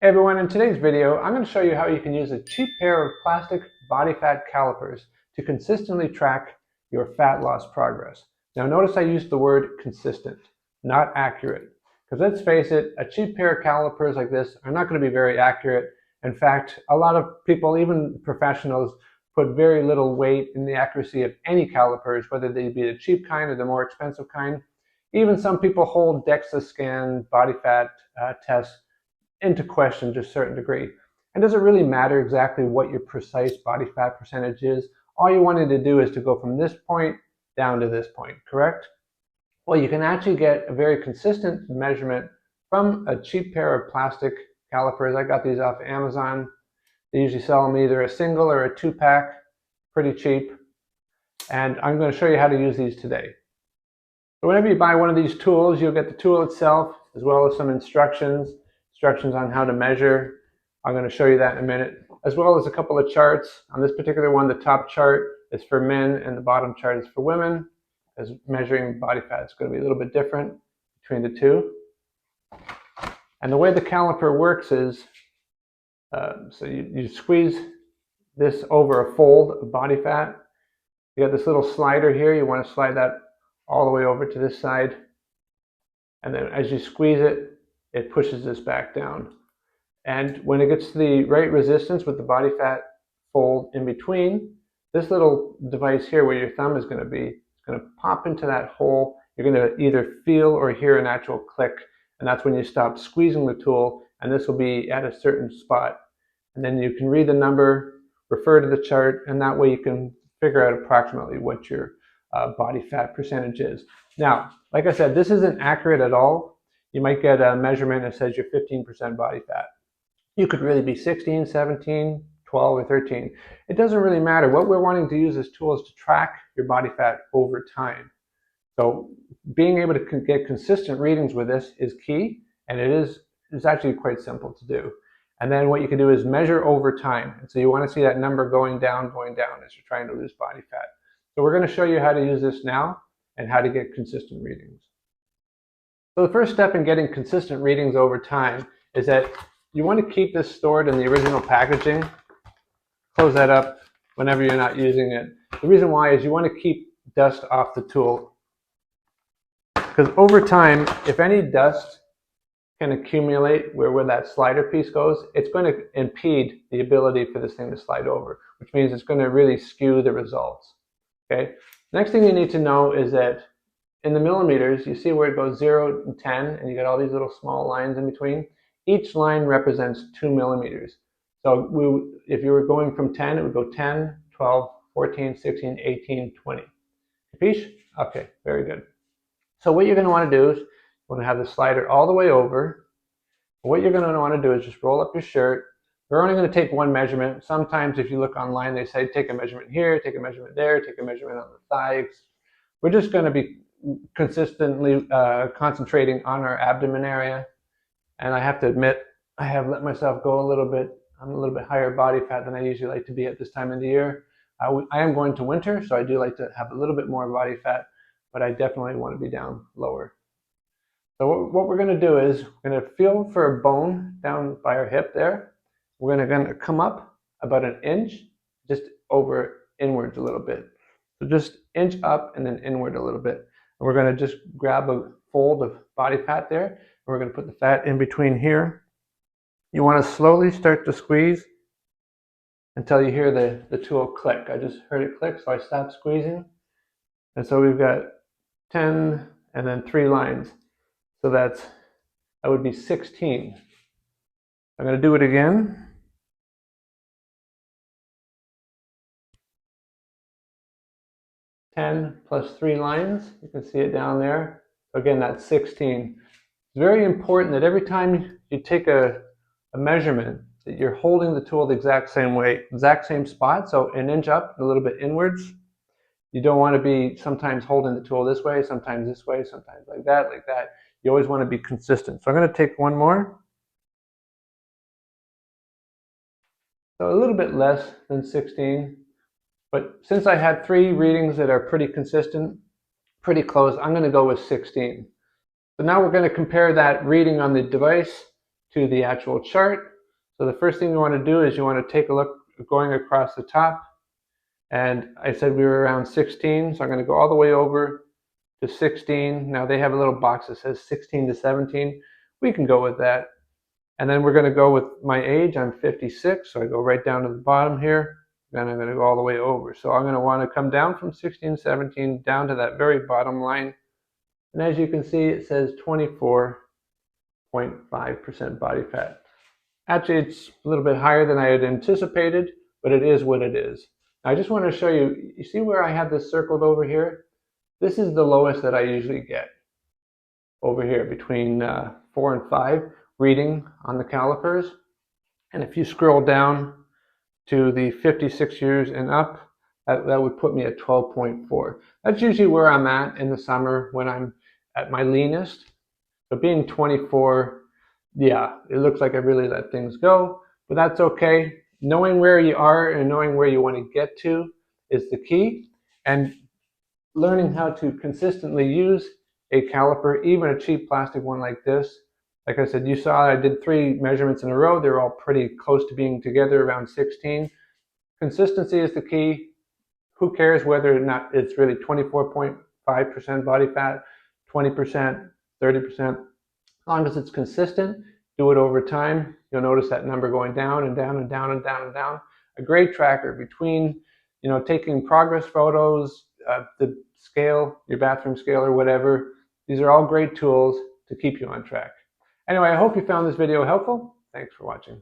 Hey everyone, in today's video, I'm going to show you how you can use a cheap pair of plastic body fat calipers to consistently track your fat loss progress. Now notice I used the word consistent, not accurate. Because let's face it, a cheap pair of calipers like this are not going to be very accurate. In fact, a lot of people, even professionals, put very little weight in the accuracy of any calipers, whether they be the cheap kind or the more expensive kind. Even some people hold DEXA scan body fat tests into question to a certain degree. And does it really matter exactly what your precise body fat percentage is? All you wanted to do is to go from this point down to this point, correct? Well, you can actually get a very consistent measurement from a cheap pair of plastic calipers. I got these off Amazon. They usually sell them either a single or a two-pack, pretty cheap. And I'm going to show you how to use these today. So whenever you buy one of these tools, you'll get the tool itself, as well as some instructions on how to measure. I'm going to show you that in a minute, as well as a couple of charts. On this particular one, the top chart is for men and the bottom chart is for women, as measuring body fat is going to be a little bit different between the two. And the way the caliper works is, so you squeeze this over a fold of body fat. You got this little slider here. You want to slide that all the way over to this side. And then as you squeeze it, it pushes this back down. And when it gets to the right resistance with the body fat fold in between, this little device here where your thumb is going to be, it's going to pop into that hole. You're going to either feel or hear an actual click, and that's when you stop squeezing the tool, and this will be at a certain spot. And then you can read the number, refer to the chart, and that way you can figure out approximately what your body fat percentage is. Now, like I said, this isn't accurate at all. You might get a measurement that says you're 15% body fat. You could really be 16, 17, 12, or 13. It doesn't really matter. What we're wanting to use this tool is to track your body fat over time. So being able to get consistent readings with this is key, and it's actually quite simple to do. And then what you can do is measure over time. And so you want to see that number going down as you're trying to lose body fat. So we're going to show you how to use this now and how to get consistent readings. So the first step in getting consistent readings over time is that you want to keep this stored in the original packaging. Close that up whenever you're not using it. The reason why is you want to keep dust off the tool. Because over time, if any dust can accumulate where that slider piece goes, it's going to impede the ability for this thing to slide over, which means it's going to really skew the results. Okay. Next thing you need to know is that in the millimeters, you see where it goes 0 and 10, and you got all these little small lines in between. Each line represents 2 millimeters. So if you were going from 10, it would go 10, 12, 14, 16, 18, 20. Capiche? Okay, very good. So what you're going to want to do is you want to have the slider all the way over. What you're going to want to do is just roll up your shirt. We're only going to take one measurement. Sometimes if you look online, they say take a measurement here, take a measurement there, take a measurement on the thighs. We're just going to be consistently concentrating on our abdomen area. And I have to admit, I have let myself go a little bit. I'm a little bit higher body fat than I usually like to be at this time of the year. I am going to winter, so I do like to have a little bit more body fat, but I definitely want to be down lower. So what we're going to do is we're going to feel for a bone down by our hip there. We're going to come up about an inch, just over inwards a little bit. So just inch up and then inward a little bit. And we're going to just grab a fold of body fat there. And we're going to put the fat in between here. You want to slowly start to squeeze until you hear the tool click. I just heard it click, so I stopped squeezing. And so we've got 10 and then 3 lines. So that would be 16. I'm going to do it again. plus 3 lines. You can see it down there. Again, that's 16. It's very important that every time you take a measurement, that you're holding the tool the exact same way, exact same spot. So an inch up, a little bit inwards. You don't want to be sometimes holding the tool this way, sometimes like that, like that. You always want to be consistent. So I'm going to take one more. So a little bit less than 16. But since I had 3 readings that are pretty consistent, pretty close, I'm going to go with 16. So now we're going to compare that reading on the device to the actual chart. So the first thing you want to do is you want to take a look going across the top. And I said we were around 16, so I'm going to go all the way over to 16. Now they have a little box that says 16 to 17. We can go with that. And then we're going to go with my age. I'm 56, so I go right down to the bottom here. Then I'm going to go all the way over. So I'm going to want to come down from 16, 17, down to that very bottom line. And as you can see, it says 24.5% body fat. Actually, it's a little bit higher than I had anticipated, but it is what it is. I just want to show you, you see where I have this circled over here? This is the lowest that I usually get over here between 4 and 5 reading on the calipers. And if you scroll down to the 56 years and up, that would put me at 12.4. That's usually where I'm at in the summer when I'm at my leanest. But being 24, yeah, it looks like I really let things go, but that's okay. Knowing where you are and knowing where you want to get to is the key. And learning how to consistently use a caliper, even a cheap plastic one like this. Like I said, you saw I did 3 measurements in a row. They're all pretty close to being together, around 16. Consistency is the key. Who cares whether or not it's really 24.5% body fat, 20%, 30%. As long as it's consistent, do it over time, you'll notice that number going down and down and down and down and down. A great tracker between, taking progress photos, the scale, your bathroom scale or whatever. These are all great tools to keep you on track. Anyway, I hope you found this video helpful. Thanks for watching.